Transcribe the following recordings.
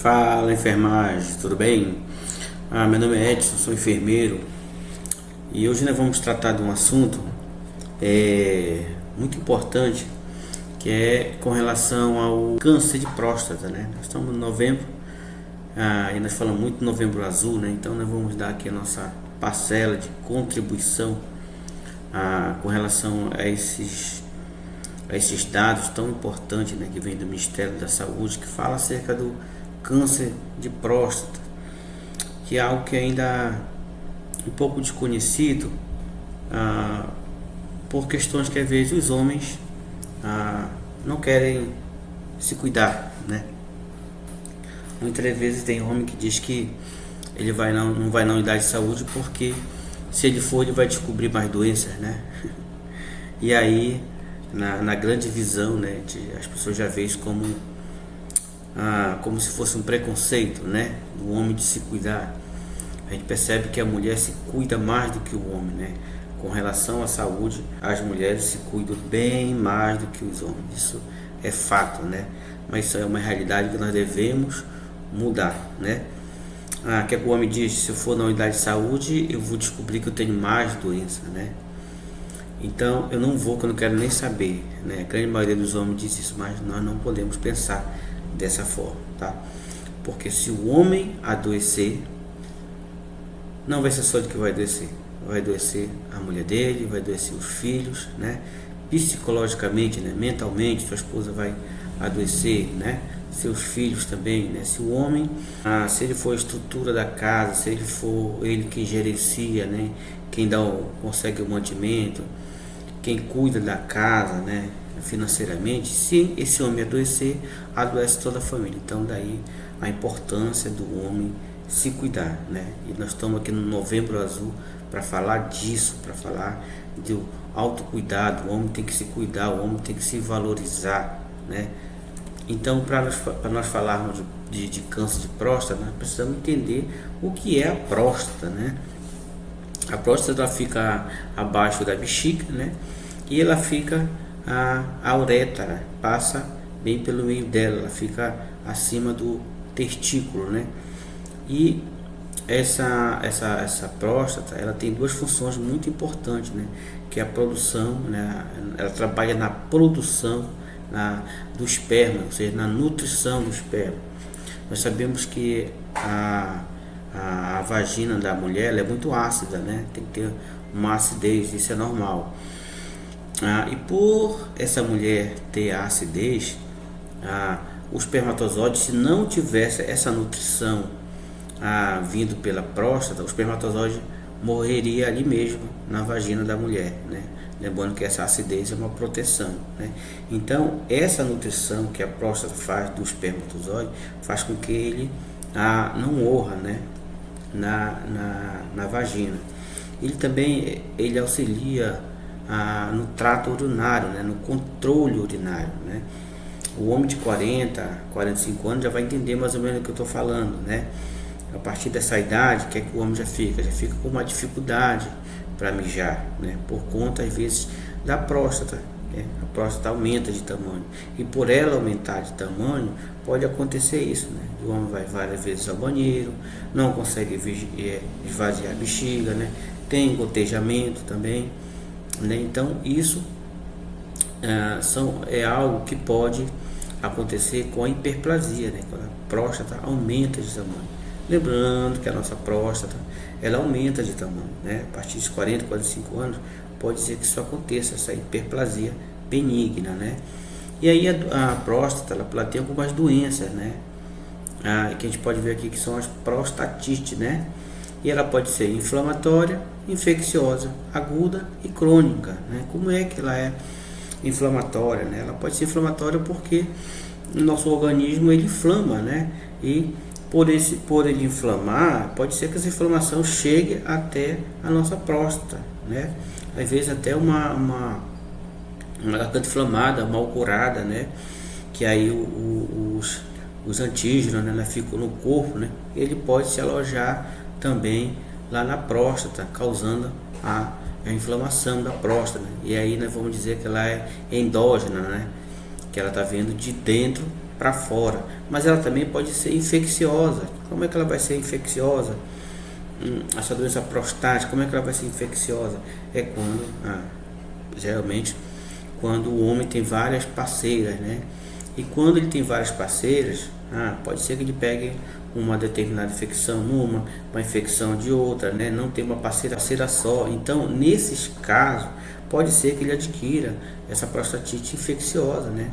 Fala, enfermagem, tudo bem? Meu nome é Edson, sou enfermeiro e hoje nós vamos tratar de um assunto muito importante, que é com relação ao câncer de próstata, né? Nós estamos em novembro, e nós falamos muito do Novembro Azul, né? Então nós vamos dar aqui a nossa parcela de contribuição com relação a esses dados tão importantes, né, que vem do Ministério da Saúde, que fala acerca do câncer de próstata, que é algo que ainda é um pouco desconhecido, por questões que às vezes os homens não querem se cuidar, né? Muitas vezes tem homem que diz que ele não vai na unidade de saúde porque se ele for ele vai descobrir mais doenças, né? E aí na grande visão, né, as pessoas já veem isso como se fosse um preconceito, né, do homem de se cuidar. A gente percebe que a mulher se cuida mais do que o homem, né? Com relação à saúde, as mulheres se cuidam bem mais do que os homens. Isso é fato, né? Mas isso é uma realidade que nós devemos mudar, né? Que o homem diz: se eu for na unidade de saúde, eu vou descobrir que eu tenho mais doença, né? Então eu não vou, que eu não quero nem saber, né? A grande maioria dos homens diz isso, mas nós não podemos pensar dessa forma, tá? Porque se o homem adoecer, não vai ser só ele que vai adoecer a mulher dele, vai adoecer os filhos, né? Psicologicamente, né? Mentalmente, sua esposa vai adoecer, né? Seus filhos também, né? Se o homem, se ele for a estrutura da casa, se ele for ele que gerencia, né? Quem consegue o mantimento, quem cuida da casa, né, financeiramente, se esse homem adoecer, adoece toda a família. Então daí a importância do homem se cuidar, né? E nós estamos aqui no Novembro Azul para falar disso, para falar do autocuidado. O homem tem que se cuidar, o homem tem que se valorizar, né? Então, para nós falarmos de câncer de próstata, nós precisamos entender o que é a próstata, né? A próstata fica abaixo da bexiga, né? E ela fica, a uretra passa bem pelo meio dela, ela fica acima do testículo, né? E essa próstata, ela tem duas funções muito importantes, né? Que é a produção, né? Ela trabalha na produção do esperma, ou seja, na nutrição do esperma. Nós sabemos que a vagina da mulher ela é muito ácida, né? Tem que ter uma acidez, isso é normal. E por essa mulher ter a acidez, o espermatozoide, se não tivesse essa nutrição vindo pela próstata, o espermatozoide morreria ali mesmo na vagina da mulher, né? Lembrando que essa acidez é uma proteção, né? Então essa nutrição que a próstata faz do espermatozoide faz com que ele não morra, né? Na vagina. Ele também auxilia no trato urinário, né? No controle urinário, né? O homem de 45 anos já vai entender mais ou menos o que eu estou falando, né? A partir dessa idade, que é que o homem já fica com uma dificuldade para mijar, né? Por conta às vezes da próstata, né? A próstata aumenta de tamanho e por ela aumentar de tamanho pode acontecer isso, né? O homem vai várias vezes ao banheiro, não consegue esvaziar a bexiga, né? Tem gotejamento também, né? Então isso é algo que pode acontecer com a hiperplasia, né? Quando a próstata aumenta de tamanho. Lembrando que a nossa próstata ela aumenta de tamanho, né? A partir de 45 anos pode ser que isso aconteça, essa hiperplasia benigna, né? E aí a próstata ela tem algumas doenças, né? Que a gente pode ver aqui que são as prostatites, né? E ela pode ser inflamatória, infecciosa, aguda e crônica, né? Como é que ela é inflamatória, né? Ela pode ser inflamatória porque o nosso organismo ele inflama, né? E por ele inflamar, pode ser que essa inflamação chegue até a nossa próstata, né? Às vezes até uma garganta inflamada, mal curada, né? Que aí os antígenos, né, ficam no corpo, né? Ele pode se alojar também lá na próstata, causando a inflamação da próstata, né? E aí nós vamos dizer que ela é endógena, né? Que ela está vindo de dentro para fora, mas ela também pode ser infecciosa. Como é que ela vai ser infecciosa? Essa doença prostática, como é que ela vai ser infecciosa? É quando, geralmente, quando o homem tem várias parceiras, né? E quando ele tem várias parceiras, pode ser que ele pegue uma determinada infecção uma infecção de outra, né? Não tem uma parceira só. Então, nesses casos, pode ser que ele adquira essa prostatite infecciosa, né?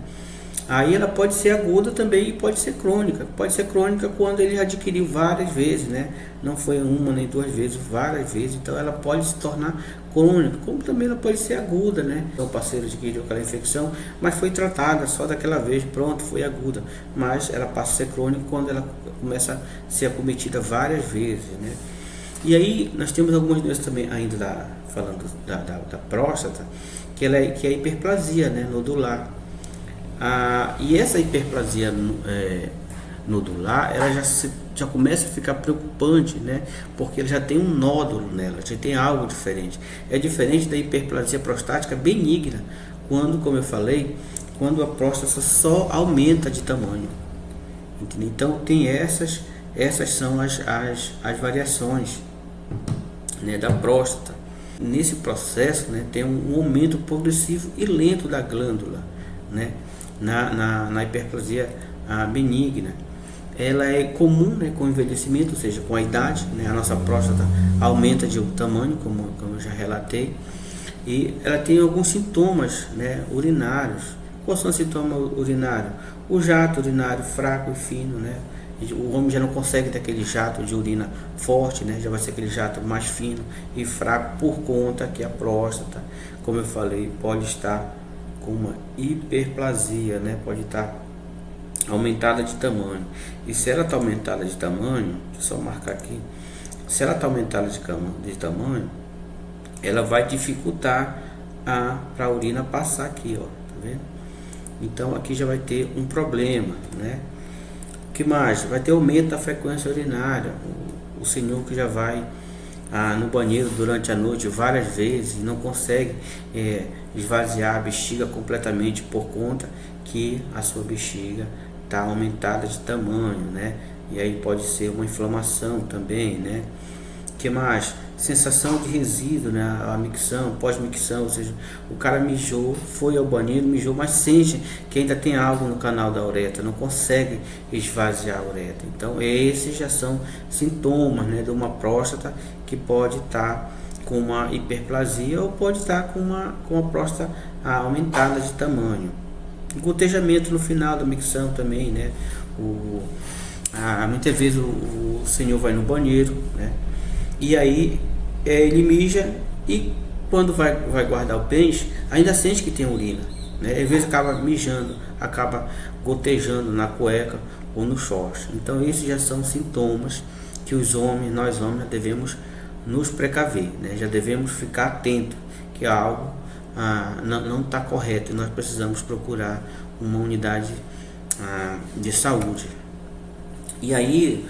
Aí ela pode ser aguda também e pode ser crônica. Pode ser crônica quando ele adquiriu várias vezes, né? Não foi uma nem duas vezes, várias vezes. Então ela pode se tornar crônica, como também ela pode ser aguda, né? Então o parceiro adquiriu aquela infecção, mas foi tratada só daquela vez, pronto, foi aguda. Mas ela passa a ser crônica quando ela começa a ser acometida várias vezes, né? E aí nós temos algumas doenças também ainda falando da próstata, que é a hiperplasia, né? Nodular. E essa hiperplasia nodular, ela já começa a ficar preocupante, né? Porque ela já tem um nódulo nela, já tem algo diferente. É diferente da hiperplasia prostática benigna, como eu falei, quando a próstata só aumenta de tamanho. Entendeu? Então tem essas são as variações, né, da próstata. Nesse processo, né, tem um aumento progressivo e lento da glândula, né? Na hiperplasia benigna. Ela é comum, né, com o envelhecimento, ou seja, com a idade, né, a nossa próstata aumenta de tamanho, como eu já relatei, e ela tem alguns sintomas, né, urinários. Quais são os sintomas urinários? O jato urinário fraco e fino, né? O homem já não consegue ter aquele jato de urina forte, né? Já vai ser aquele jato mais fino e fraco por conta que a próstata, como eu falei, pode estar com uma hiperplasia, né? Pode estar aumentada de tamanho. E se ela está aumentada de tamanho, deixa eu só marcar aqui, se ela está aumentada de tamanho, ela vai dificultar para a urina passar aqui, ó, tá vendo? Então aqui já vai ter um problema, né? O que mais? Vai ter aumento da frequência urinária. O senhor que já vai no banheiro durante a noite várias vezes e não consegue esvaziar a bexiga completamente por conta que a sua bexiga está aumentada de tamanho, né? E aí pode ser uma inflamação também, né? Que mais? Sensação de resíduo, né? A micção, pós-micção, ou seja, o cara mijou, foi ao banheiro, mijou, mas sente que ainda tem algo no canal da uretra, não consegue esvaziar a uretra. Então esses já são sintomas, né, de uma próstata que pode estar com uma hiperplasia ou pode estar com uma próstata aumentada de tamanho. Gotejamento no final da micção também, né? Muitas vezes o senhor vai no banheiro, né? E aí ele mija e quando vai guardar o pênis, ainda sente que tem urina, né? Às vezes acaba mijando, acaba gotejando na cueca ou no short. Então esses já são sintomas que nós homens devemos nos precaver, né? Já devemos ficar atento que algo não está correto e nós precisamos procurar uma unidade de saúde. E aí,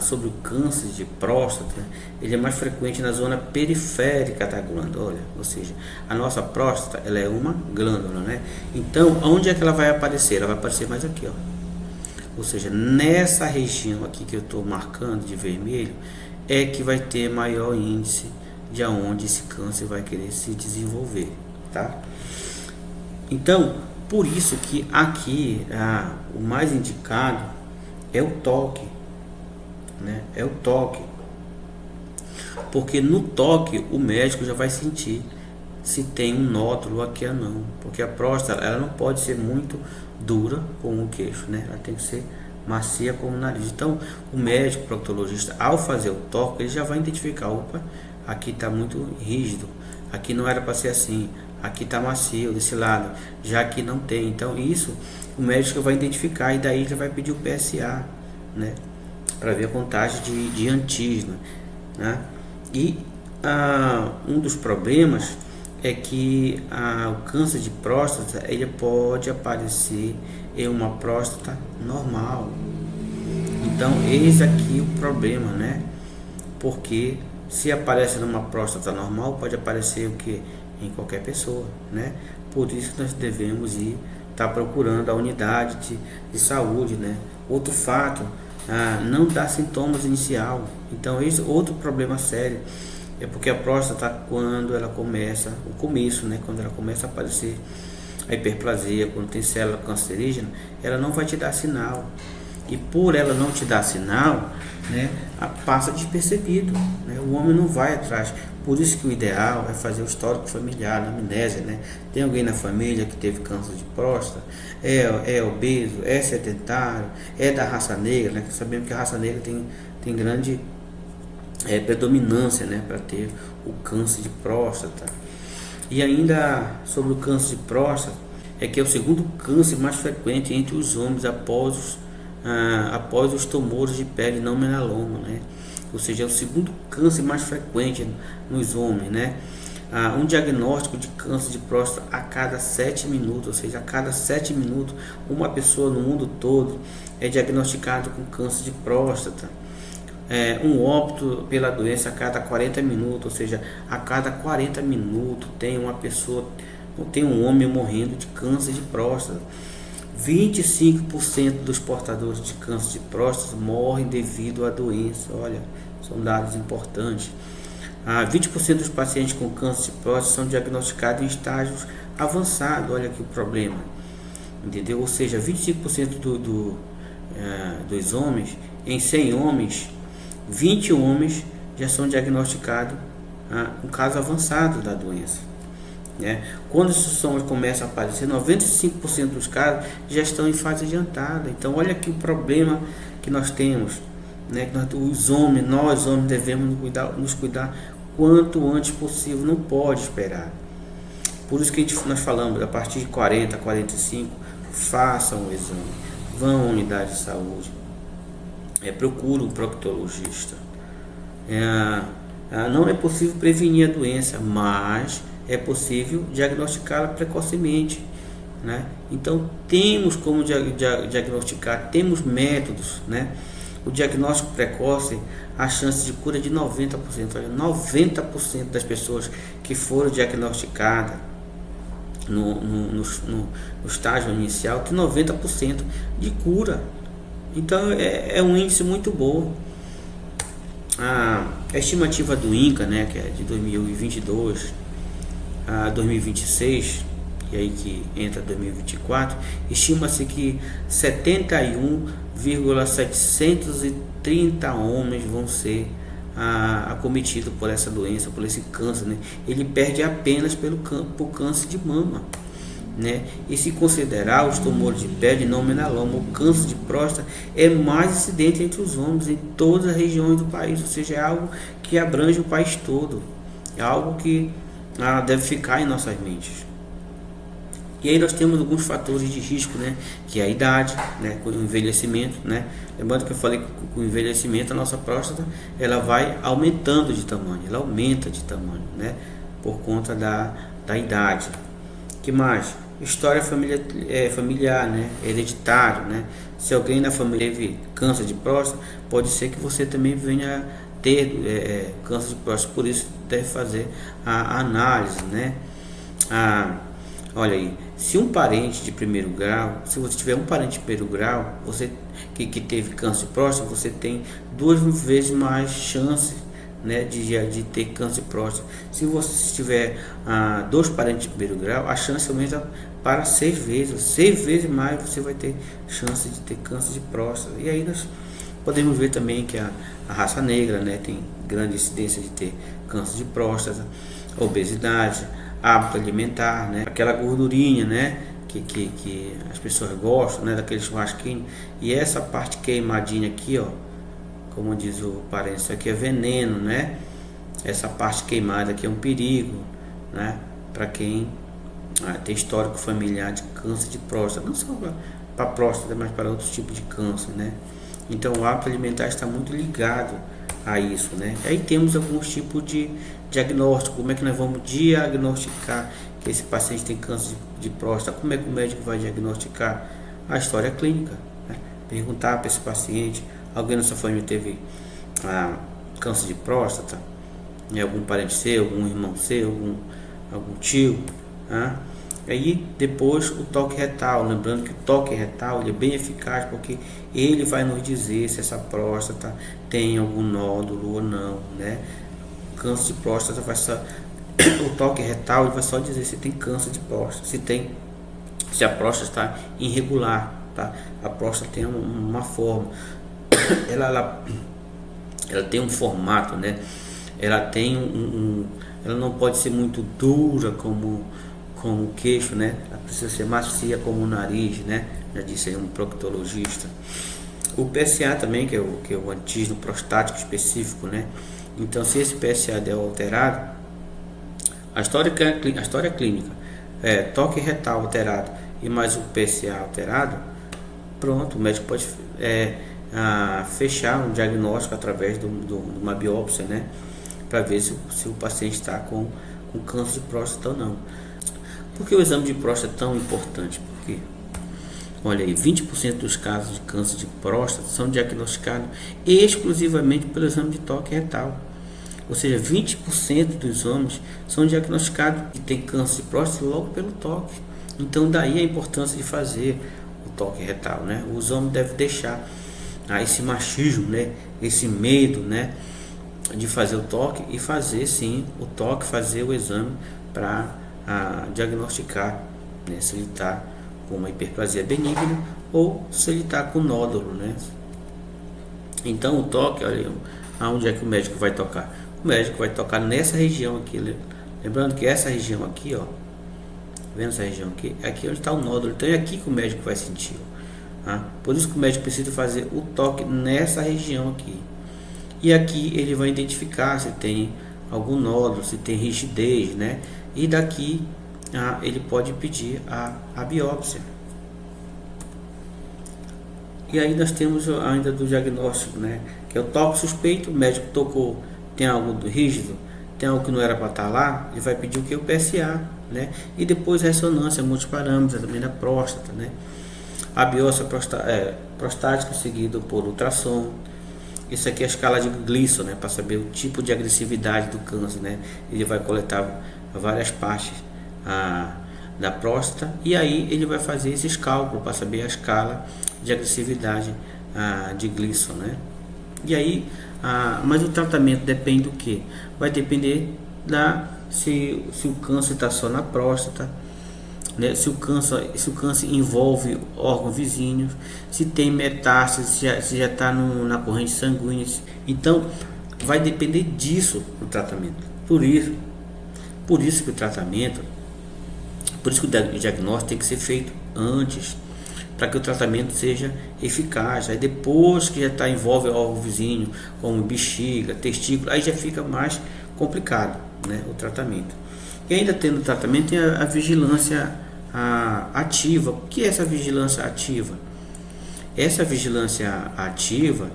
sobre o câncer de próstata, ele é mais frequente na zona periférica da glândula, ou seja, a nossa próstata ela é uma glândula, né? Então, onde é que ela vai aparecer? Ela vai aparecer mais aqui, ó. Ou seja, nessa região aqui que eu estou marcando de vermelho, é que vai ter maior índice de onde esse câncer vai querer se desenvolver, tá? Então, por isso que aqui o mais indicado é o toque, né? É o toque, porque no toque o médico já vai sentir se tem um nódulo aqui ou não, porque a próstata ela não pode ser muito dura como o queixo, né? Ela tem que ser macia como o nariz. Então o médico proctologista, ao fazer o toque, ele já vai identificar, opa, aqui está muito rígido, aqui não era para ser assim, aqui está macio desse lado, já que não tem. Então isso o médico vai identificar e daí já vai pedir o PSA, né, para ver a contagem de antígeno, né? E um dos problemas é que o câncer de próstata ele pode aparecer em uma próstata normal. Então eis aqui o problema, né? Porque se aparece numa próstata normal, pode aparecer o que em qualquer pessoa, né? Por isso que nós devemos ir está procurando a unidade de saúde, né? Outro fato, não dá sintomas inicial. Então esse outro problema sério é porque a próstata, quando ela começa, o começo, né? Quando ela começa a aparecer a hiperplasia, quando tem célula cancerígena, ela não vai te dar sinal. E por ela não te dar sinal, né, passa despercebido, né? O homem não vai atrás. Por isso que o ideal é fazer o histórico familiar, a anamnese, né? Tem alguém na família que teve câncer de próstata, é obeso, é sedentário, é da raça negra, né? Sabemos que a raça negra tem grande predominância, né, para ter o câncer de próstata. E ainda sobre o câncer de próstata, é que é o segundo câncer mais frequente entre os homens após os tumores de pele não melanoma, né? Ou seja, é o segundo câncer mais frequente nos homens, né? Um diagnóstico de câncer de próstata a cada 7 minutos, ou seja, a cada 7 minutos uma pessoa no mundo todo é diagnosticada com câncer de próstata. Um óbito pela doença a cada 40 minutos, ou seja, a cada 40 minutos tem um homem morrendo de câncer de próstata. 25% dos portadores de câncer de próstata morrem devido à doença. Olha, são dados importantes. 20% dos pacientes com câncer de próstata são diagnosticados em estágios avançados. Olha aqui o problema, entendeu? Ou seja, 25% dos homens, em 100 homens, 20 homens já são diagnosticados com caso avançado da doença, né? Quando esses sintomas começam a aparecer, 95% dos casos já estão em fase adiantada. Então olha aqui o problema que nós temos, né? Nós homens devemos nos cuidar quanto antes possível, não pode esperar. Por isso que nós falamos, a partir de 40, 45, façam o exame, vão à unidade de saúde, procure um proctologista. Não é possível prevenir a doença, mas é possível diagnosticá-la precocemente, né? Então temos como diagnosticar, temos métodos, né? O diagnóstico precoce, a chance de cura é de 90%. Olha, 90% das pessoas que foram diagnosticadas no estágio inicial tem 90% de cura. Então é um índice muito bom. A estimativa do INCA, né, que é de 2022 a 2026, e aí que entra 2024, estima-se que 71,730 homens vão ser acometidos por essa doença, por esse câncer, né? Ele perde apenas por câncer de mama, né? E se considerar os tumores de pele não melanoma, o câncer de próstata é mais incidente entre os homens em todas as regiões do país, ou seja, é algo que abrange o país todo, é algo que deve ficar em nossas mentes. E aí nós temos alguns fatores de risco, né? Que é a idade, né? Com o envelhecimento, né? Lembrando que eu falei que com o envelhecimento a nossa próstata ela vai aumentando de tamanho, ela aumenta de tamanho, né? Por conta da idade. Que mais? História familiar, né? Hereditário, né? Se alguém na família teve câncer de próstata, pode ser que você também venha ter câncer de próstata, por isso deve fazer a análise, né? Olha aí, se um parente de primeiro grau, se você tiver um parente de primeiro grau, você que teve câncer de próstata, você tem 2 vezes mais chance, né, de ter câncer de próstata. Se você tiver 2 parentes de primeiro grau, a chance aumenta para 6 vezes mais você vai ter chance de ter câncer de próstata. E aí nós podemos ver também que a raça negra, né, tem grande incidência de ter câncer de próstata, obesidade, hábito alimentar, né, aquela gordurinha, né, que as pessoas gostam, né, daquele churrasquinho, e essa parte queimadinha aqui, ó, como diz o parente, isso aqui é veneno, né? Essa parte queimada aqui é um perigo, né? Para quem tem histórico familiar de câncer de próstata, não só para próstata, mas para outros tipos de câncer, né? Então o hábito alimentar está muito ligado a isso, né? E aí temos alguns tipos de diagnóstico. Como é que nós vamos diagnosticar que esse paciente tem câncer de próstata? Como é que o médico vai diagnosticar? A história clínica, né? Perguntar para esse paciente: alguém na sua família teve câncer de próstata? Algum parente seu, algum irmão seu, algum tio? Aí depois o toque retal, lembrando que o toque retal ele é bem eficaz porque ele vai nos dizer se essa próstata tem algum nódulo ou não, né? Câncer de próstata vai só o toque retal ele vai só dizer se tem câncer de próstata, se a próstata está irregular, tá? A próstata tem uma forma, ela tem um formato, né? Ela tem ela não pode ser muito dura como o queixo, né? Ela precisa ser macia como o nariz, né? Já disse aí um proctologista. O PSA também, que é o antígeno prostático específico, né? Então, se esse PSA der alterado, a história clínica é toque retal alterado e mais o PSA alterado, pronto, o médico pode fechar um diagnóstico através de uma biópsia, né? Para ver se o paciente está com câncer de próstata ou não. Por que o exame de próstata é tão importante? Porque, olha aí, 20% dos casos de câncer de próstata são diagnosticados exclusivamente pelo exame de toque retal. Ou seja, 20% dos homens são diagnosticados e têm câncer de próstata logo pelo toque. Então, daí a importância de fazer o toque retal, né? Os homens devem deixar esse machismo, né? Esse medo, né? De fazer o toque e fazer sim o toque, fazer o exame para diagnosticar, né, se ele está com uma hiperplasia benigna ou se ele está com nódulo, né? Então o toque, olha, aonde é que o médico vai tocar? O médico vai tocar nessa região aqui, lembrando que essa região aqui, ó, vendo essa região aqui, é aqui onde está o nódulo, então é aqui que o médico vai sentir, tá? Por isso que o médico precisa fazer o toque nessa região aqui. E aqui ele vai identificar se tem algum nódulo, se tem rigidez, né? E daqui ele pode pedir a biópsia. E aí nós temos ainda do diagnóstico, né? Que é o toque suspeito, o médico tocou, tem algo rígido, tem algo que não era para estar lá, ele vai pedir o que? O PSA, né? E depois ressonância multiparâmetros também da próstata, né? A biópsia prostática seguido por ultrassom. Isso aqui é a escala de Gleason, né, para saber o tipo de agressividade do câncer, né? Ele vai coletar várias partes da próstata e aí ele vai fazer esses cálculos para saber a escala de agressividade de Gleason, né? E aí, mas o tratamento depende do que? Vai depender se o câncer está só na próstata, né? Se o câncer envolve órgãos vizinhos, se tem metástase, se já está na corrente sanguínea. Então, vai depender disso o tratamento. Por isso que o tratamento, por isso que o diagnóstico tem que ser feito antes, para que o tratamento seja eficaz. Aí depois que já envolve órgão vizinho, como bexiga, testículo, aí já fica mais complicado, né, o tratamento. E ainda tendo o tratamento tem a vigilância ativa. O que é essa vigilância ativa? Essa vigilância ativa,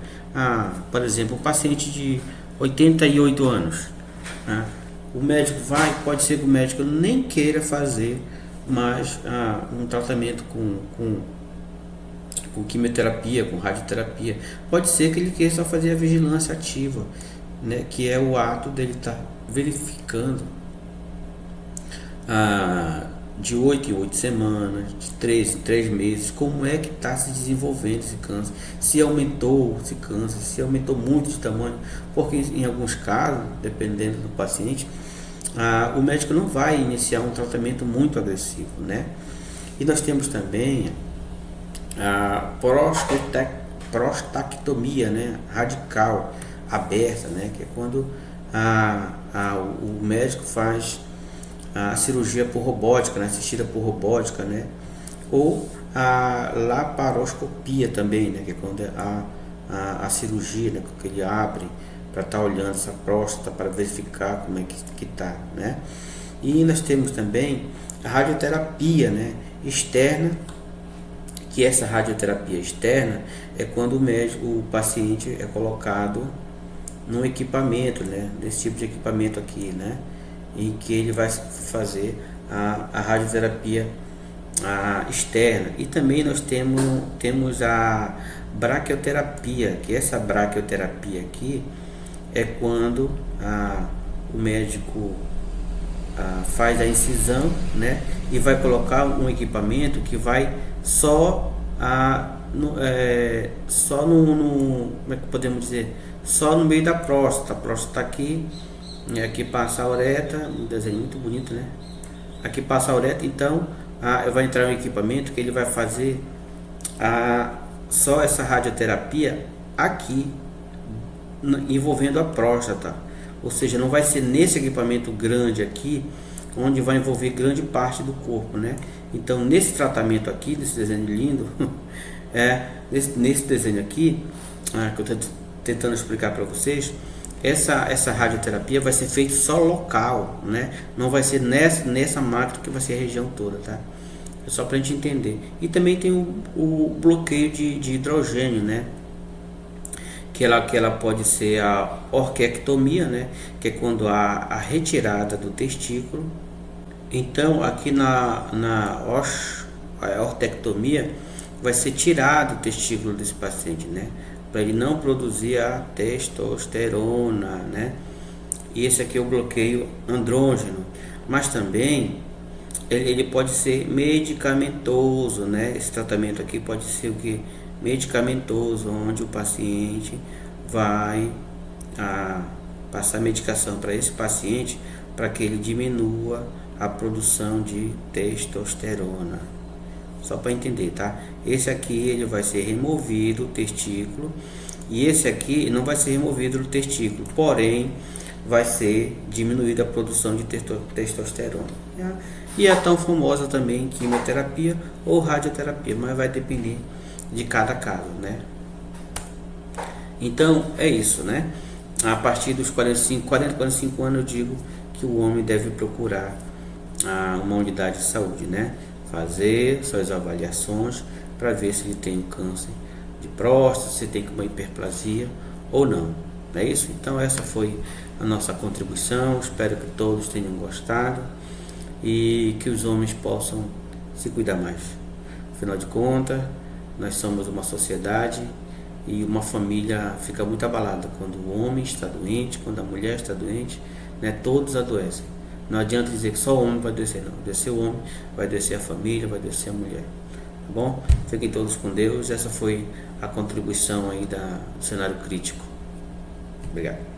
por exemplo, um paciente de 88 anos, né? O médico pode ser que o médico nem queira fazer mais um tratamento com quimioterapia, com radioterapia. Pode ser que ele queira só fazer a vigilância ativa, né? Que é o ato dele estar verificando de 8 em 8 semanas, de 3 em 3 meses, como é que está se desenvolvendo esse câncer, se aumentou esse câncer, se aumentou muito de tamanho, porque em alguns casos, dependendo do paciente, o médico não vai iniciar um tratamento muito agressivo, né? E nós temos também a prostatectomia, né, radical aberta, né, que é quando o médico faz a cirurgia por robótica, né, assistida por robótica, né, ou a laparoscopia também, né, que é quando a cirurgia, né, que ele abre para estar olhando essa próstata para verificar como é que está, né. E nós temos também a radioterapia, né, externa, que essa radioterapia externa é quando o paciente é colocado num equipamento, né, desse tipo de equipamento aqui, né, em que ele vai fazer a radioterapia externa. E também nós temos a braquioterapia, que essa braquioterapia aqui é quando o médico faz a incisão, né? E vai colocar um equipamento que vai só como é que podemos dizer, só no meio da próstata. A próstata aqui, aqui passa a uretra, um desenho muito bonito, né? Aqui passa a uretra, então vai entrar um equipamento que ele vai fazer só essa radioterapia aqui, envolvendo a próstata. Ou seja, não vai ser nesse equipamento grande aqui, onde vai envolver grande parte do corpo, né? Então, nesse tratamento aqui, desse desenho lindo, nesse desenho aqui, que eu estou tentando explicar para vocês, essa radioterapia vai ser feita só local, né? Não vai ser nessa máquina que vai ser a região toda, tá? É só para a gente entender. E também tem o bloqueio de hidrogênio, né? Que ela pode ser a orquiectomia, né? Que é quando a retirada do testículo. Então, aqui na orquiectomia vai ser tirado o testículo desse paciente, né? Para ele não produzir a testosterona, né? E esse aqui é o bloqueio andrógeno. Mas também ele pode ser medicamentoso, né? Esse tratamento aqui pode ser o que? Medicamentoso, onde o paciente vai passar medicação para esse paciente para que ele diminua a produção de testosterona. Só para entender, tá? Esse aqui ele vai ser removido o testículo, e esse aqui não vai ser removido o testículo, porém vai ser diminuída a produção de testosterona. E é tão famosa também quimioterapia ou radioterapia, mas vai depender de cada caso, né? Então é isso, né? A partir dos 45 anos eu digo que o homem deve procurar uma unidade de saúde, né? Fazer suas avaliações para ver se ele tem um câncer de próstata, se tem uma hiperplasia ou não. Não é isso? Então essa foi a nossa contribuição. Espero que todos tenham gostado e que os homens possam se cuidar mais. Afinal de contas, nós somos uma sociedade e uma família fica muito abalada quando o homem está doente, quando a mulher está doente, né? Todos adoecem. Não adianta dizer que só o homem vai adoecer, não. Vai adoecer o homem, vai adoecer a família, vai adoecer a mulher. Tá bom? Fiquem todos com Deus. Essa foi a contribuição aí do cenário crítico. Obrigado.